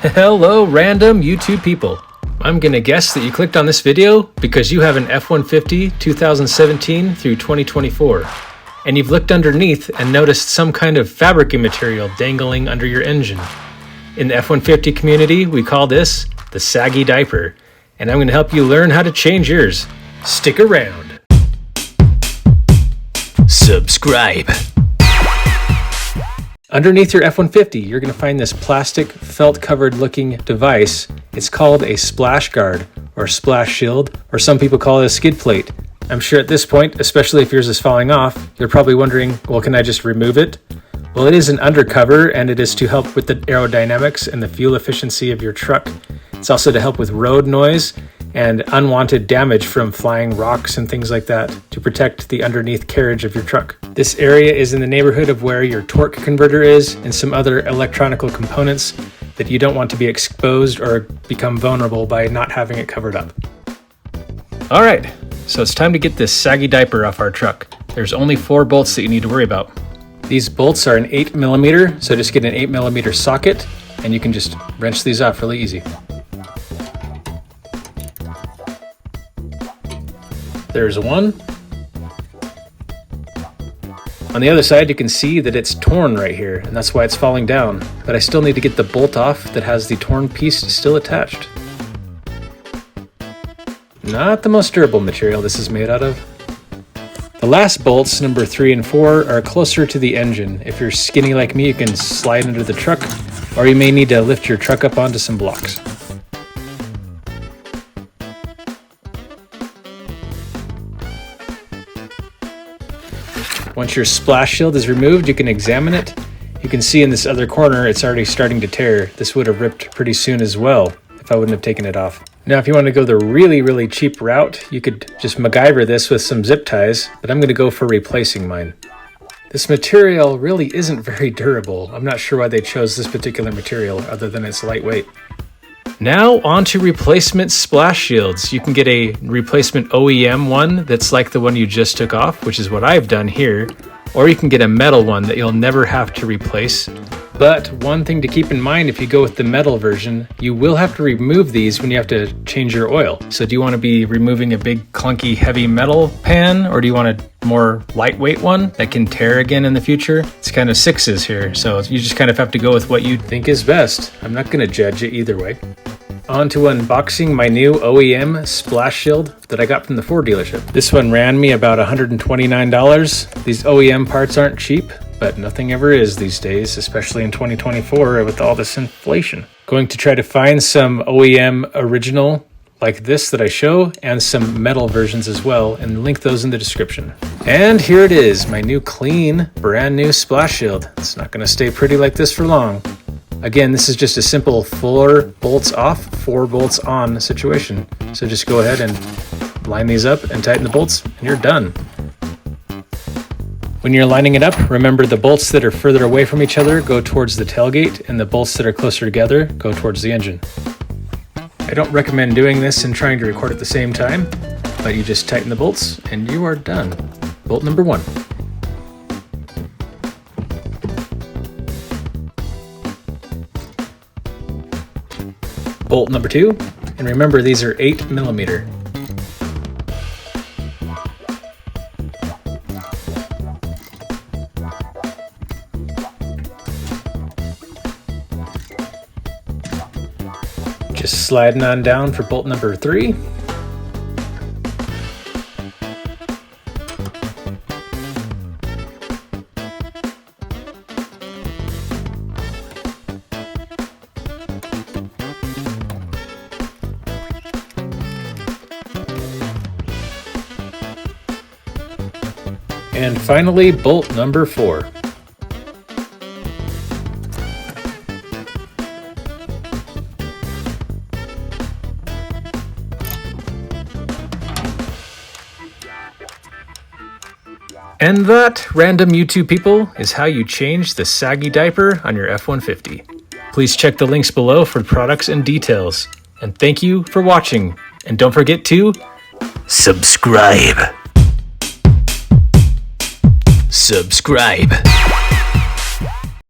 Hello random YouTube people. I'm gonna guess that you clicked on this video because you have an F-150 2017 through 2024 and you've looked underneath and noticed some kind of fabricy material dangling under your engine. In the F-150 community we call this the Saggy Diaper, and I'm gonna help you learn how to change yours. Stick around. Subscribe. Underneath your F-150, you're going to find this plastic felt-covered looking device. It's called a splash guard or splash shield, or some people call it a skid plate. I'm sure at this point, especially if yours is falling off, you're probably wondering, well, can I just remove it? Well, it is an undercover, and it is to help with the aerodynamics and the fuel efficiency of your truck. It's also to help with road noise and unwanted damage from flying rocks and things like that, to protect the underneath carriage of your truck. This area is in the neighborhood of where your torque converter is and some other electronical components that you don't want to be exposed or become vulnerable by not having it covered up. All right, so it's time to get this Saggy Diaper off our truck. There's only 4 bolts that you need to worry about. These bolts are an 8mm, so just get an 8mm socket and you can just wrench these off really easy. There's one. On the other side, you can see that it's torn right here, and that's why it's falling down. But I still need to get the bolt off that has the torn piece still attached. Not the most durable material this is made out of. The last bolts, number 3 and 4, are closer to the engine. If you're skinny like me, you can slide under the truck, or you may need to lift your truck up onto some blocks. Once your splash shield is removed, you can examine it. You can see in this other corner it's already starting to tear. This would have ripped pretty soon as well if I wouldn't have taken it off. Now if you want to go the really cheap route, you could just MacGyver this with some zip ties, but I'm going to go for replacing mine. This material really isn't very durable. I'm not sure why they chose this particular material other than it's lightweight. Now on to replacement splash shields. You can get a replacement OEM one that's like the one you just took off, which is what I've done here, or you can get a metal one that you'll never have to replace. But one thing to keep in mind, if you go with the metal version, you will have to remove these when you have to change your oil. So do you want to be removing a big clunky heavy metal pan, or do you want a more lightweight one that can tear again in the future? It's kind of 6s here, so you just kind of have to go with what you think is best. I'm not going to judge it either way. On to unboxing my new OEM splash shield that I got from the Ford dealership. This one ran me about $129. These OEM parts aren't cheap, but nothing ever is these days, especially in 2024 with all this inflation. Going to try to find some OEM original like this that I show, and some metal versions as well, and link those in the description. And here it is, my new clean, brand new splash shield. It's not going to stay pretty like this for long. Again, this is just a simple 4 bolts off, 4 bolts on situation. So just go ahead and line these up and tighten the bolts, and you're done. When you're lining it up, remember the bolts that are further away from each other go towards the tailgate, and the bolts that are closer together go towards the engine. I don't recommend doing this and trying to record at the same time, but you just tighten the bolts and you are done. Bolt number 1. Bolt number 2, and remember these are 8mm. Just sliding on down for bolt number 3. And finally, bolt number 4. And that, random YouTube people, is how you change the Saggy Diaper on your F-150. Please check the links below for products and details. And thank you for watching. And don't forget to subscribe. Subscribe.